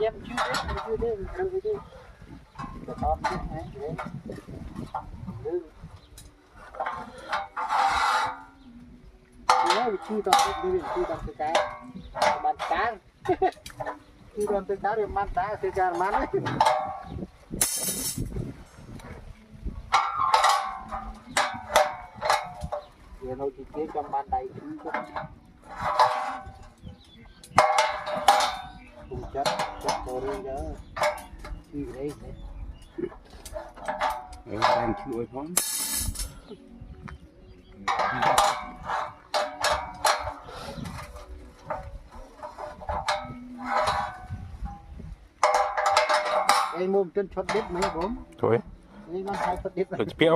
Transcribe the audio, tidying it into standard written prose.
Em chưa biết đừng đi để con biết hả đấy chưa toàn đi chưa toàn cái bàn cá chưa toàn cái cá để man cá cái cá man đấy giờ nó chỉ kế trong ban đầy chứ không chất đồ đi đó gì đấy đang chịu phóng em mua trên chốt đít mấy bốn thôi nó hai chốt đít rồi biết